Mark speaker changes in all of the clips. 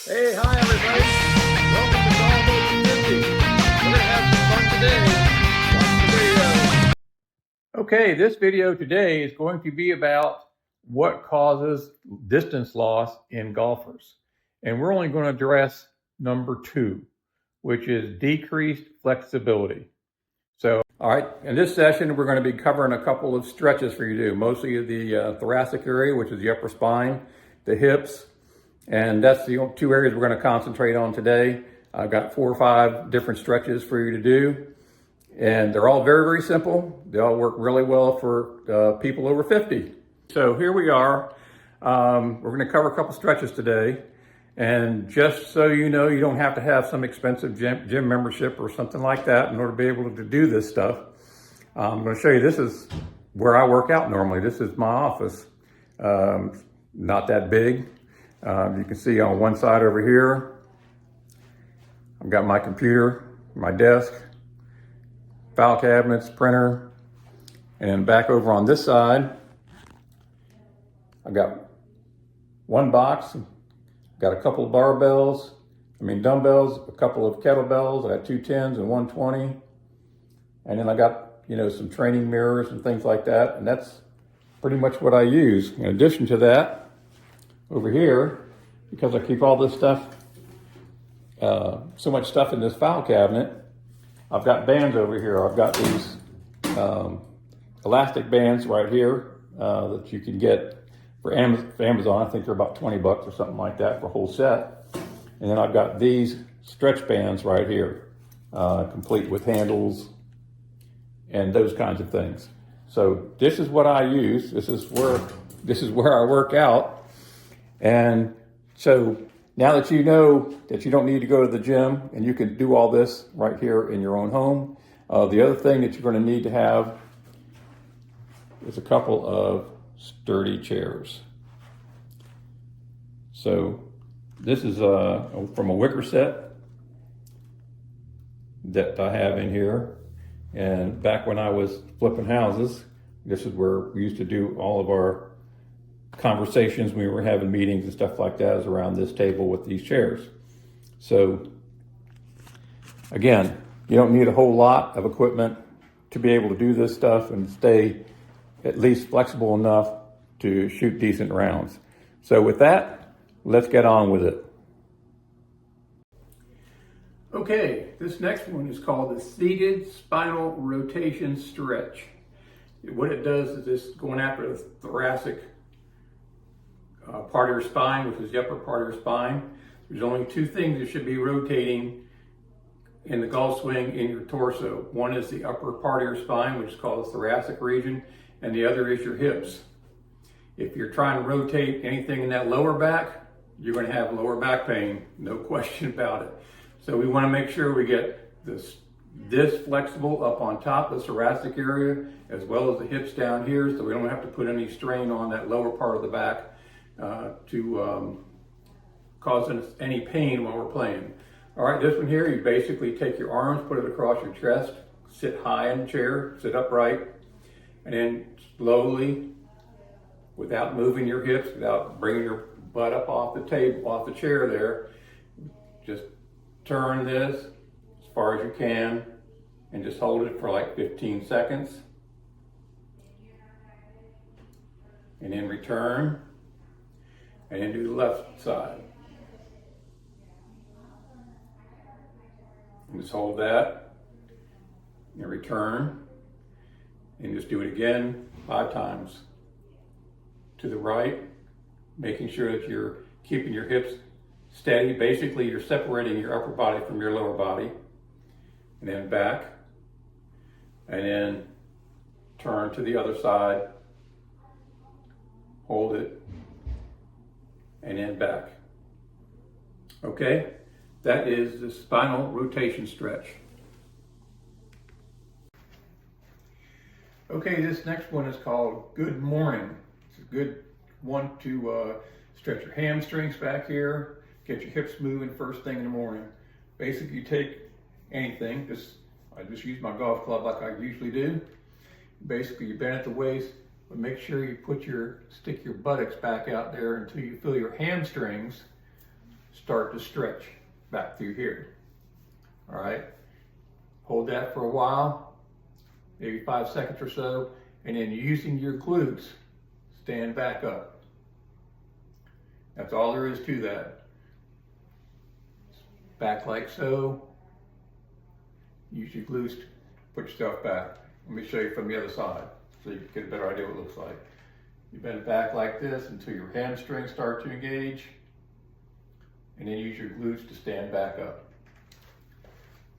Speaker 1: Hey, hi everybody. Welcome to Golf 50. We're gonna have some fun today. Watch the video. Okay, this video today is going to be about what causes distance loss in golfers. And we're only going to address number 2, which is decreased flexibility. So, all right, in this session, we're going to be covering a couple of stretches for you to do, mostly the thoracic area, which is the upper spine, the hips, and that's the 2 areas we're going to concentrate on today. I've got 4 or 5 different stretches for you to do, and they're all very, very simple. They all work really well for people over 50. So here we are. We're going to cover a couple stretches today. And just so you know, you don't have to have some expensive gym membership or something like that in order to be able to do this stuff. I'm going to show you, this is where I work out normally. This is my office. Not that big. You can see on one side over here, I've got my computer, my desk, file cabinets, printer, and then back over on this side, I've got one box, got a couple of dumbbells, a couple of kettlebells, I got 2 10s and 120, and then I got, some training mirrors and things like that, and that's pretty much what I use. In addition to that, over here, because I keep all this stuff, so much stuff in this file cabinet, I've got bands over here. I've got these elastic bands right here that you can get for Amazon. I think they're about $20 or something like that for a whole set. And then I've got these stretch bands right here, complete with handles and those kinds of things. So this is what I use. This is where I work out. And so now that you know that you don't need to go to the gym and you can do all this right here in your own home, the other thing that you're going to need to have is a couple of sturdy chairs. So this is from a wicker set that I have in here. And back when I was flipping houses, this is where we used to do all of our conversations when we were having meetings and stuff like that, is around this table with these chairs. So again, you don't need a whole lot of equipment to be able to do this stuff and stay at least flexible enough to shoot decent rounds. So with that, let's get on with it. Okay, this next one is called the seated spinal rotation stretch. What it does is this going after the thoracic part of your spine, which is the upper part of your spine. There's only 2 things that should be rotating in the golf swing in your torso. One is the upper part of your spine, which is called the thoracic region, and the other is your hips. If you're trying to rotate anything in that lower back, you're going to have lower back pain, no question about it. So we want to make sure we get this flexible up on top, the thoracic area, as well as the hips down here, so we don't have to put any strain on that lower part of the back to cause us any pain while we're playing. All right, this one here, you basically take your arms, put it across your chest, sit high in the chair, sit upright, and then slowly, without moving your hips, without bringing your butt up off the table, off the chair there, just turn this as far as you can and just hold it for like 15 seconds. And then return. And then do the left side. And just hold that. And return. And just do it again 5 times. To the right, making sure that you're keeping your hips steady. Basically, you're separating your upper body from your lower body. And then back. And then turn to the other side. Hold it. And then back. Okay, that is the spinal rotation stretch. Okay, this next one is called Good Morning. It's a good one to stretch your hamstrings back here, get your hips moving first thing in the morning. Basically, you take anything, I just use my golf club like I usually do. Basically, you bend at the waist, but make sure you stick your buttocks back out there until you feel your hamstrings start to stretch back through here. All right, hold that for a while, maybe 5 seconds or so, and then using your glutes, stand back up. That's all there is to that. Back like so. Use your glutes to put yourself back. Let me show you from the other side so you get a better idea what it looks like. You bend back like this until your hamstrings start to engage, and then use your glutes to stand back up.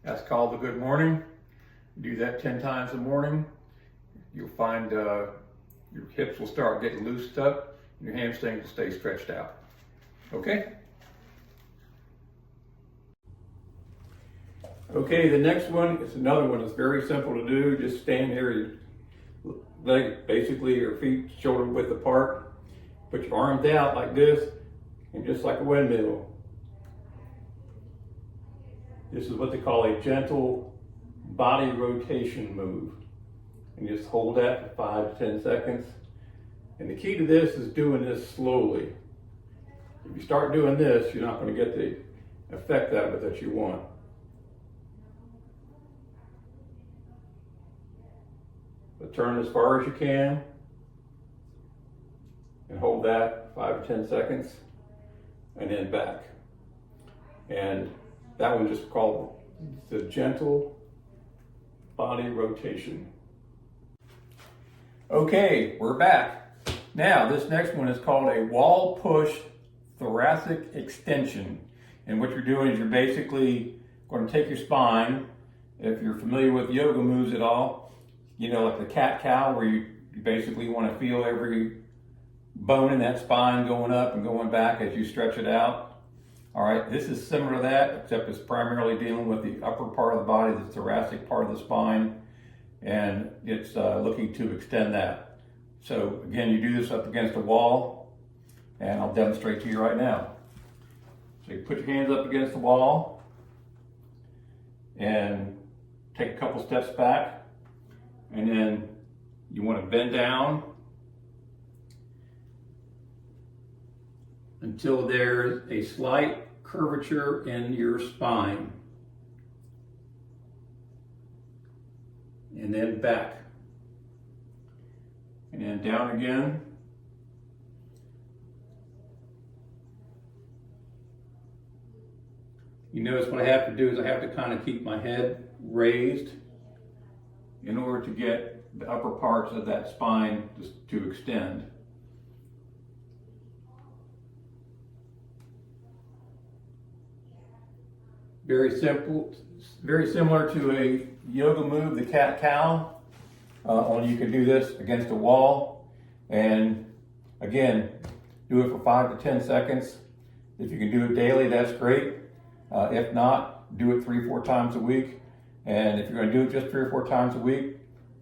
Speaker 1: That's called the good morning. Do that 10 times a morning. You'll find your hips will start getting loosened up and your hamstrings will stay stretched out. Okay? Okay, the next one is another one that's very simple to do. Just stand there, your leg, basically your feet shoulder width apart. Put your arms out like this, and just like a windmill. This is what they call a gentle body rotation move. And just hold that for 5 to 10 seconds. And the key to this is doing this slowly. If you start doing this, you're not going to get the effect out of it that you want. But turn as far as you can and hold that 5 or 10 seconds and then back. And that one just called the gentle body rotation. Okay, we're back. Now this next one is called a wall push thoracic extension. And what you're doing is you're basically going to take your spine, if you're familiar with yoga moves at all, you know, like the cat-cow, where you basically want to feel every bone in that spine going up and going back as you stretch it out. All right, this is similar to that, except it's primarily dealing with the upper part of the body, the thoracic part of the spine, and it's looking to extend that. So again, you do this up against a wall, and I'll demonstrate to you right now. So you put your hands up against the wall and take a couple steps back, and then you want to bend down until there's a slight curvature in your spine. And then back. And then down again. You notice what I have to do is I have to kind of keep my head raised in order to get the upper parts of that spine to extend. Very simple, very similar to a yoga move, the cat-cow. Only you can do this against a wall. And again, do it for 5 to 10 seconds. If you can do it daily, that's great. If not, do it 3 or 4 times a week. And if you're going to do it just 3 or 4 times a week,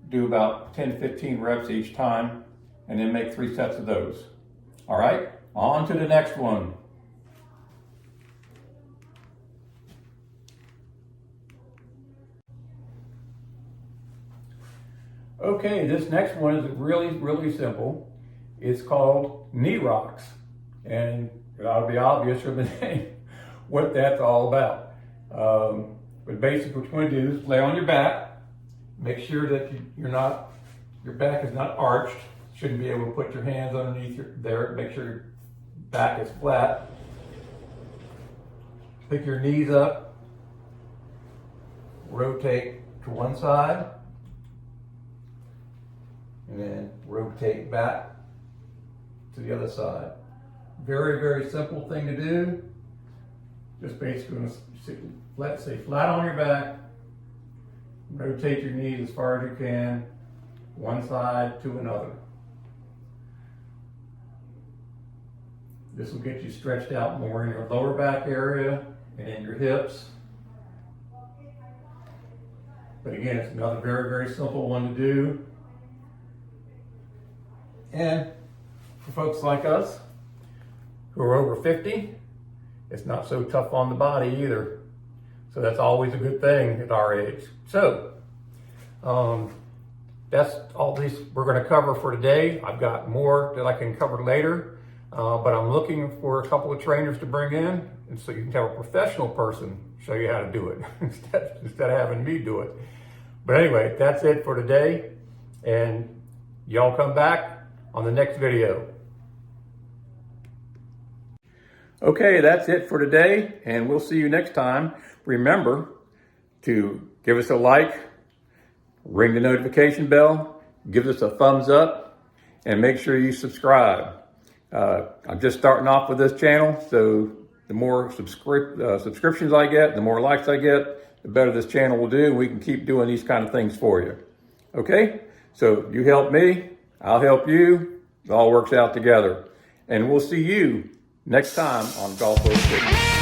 Speaker 1: do about 10 to 15 reps each time, and then make 3 sets of those. All right, on to the next one. Okay, this next one is really, really simple. It's called knee rocks. And it ought to be obvious from the name what that's all about. But basically what you're going to do is lay on your back. Make sure that your back is not arched. Shouldn't be able to put your hands underneath there. Make sure your back is flat. Pick your knees up. Rotate to one side. And then rotate back to the other side. Very, very simple thing to do. Just basically stay flat on your back. Rotate your knees as far as you can, one side to another. This will get you stretched out more in your lower back area and in your hips. But again, it's another very, very simple one to do. And for folks like us who are over 50, it's not so tough on the body either. So that's always a good thing at our age. So that's all these we're going to cover for today. I've got more that I can cover later. but I'm looking for a couple of trainers to bring in, and so you can have a professional person show you how to do it instead of having me do it. But anyway, that's it for today, and y'all come back on the next video. Okay, that's it for today, and we'll see you next time. Remember to give us a like, ring the notification bell, give us a thumbs up, and make sure you subscribe. I'm just starting off with this channel, so the more subscriptions I get, the more likes I get, the better this channel will do, and we can keep doing these kind of things for you. Okay? So you help me, I'll help you, it all works out together. And we'll see you next time on Golf Boat Fitness.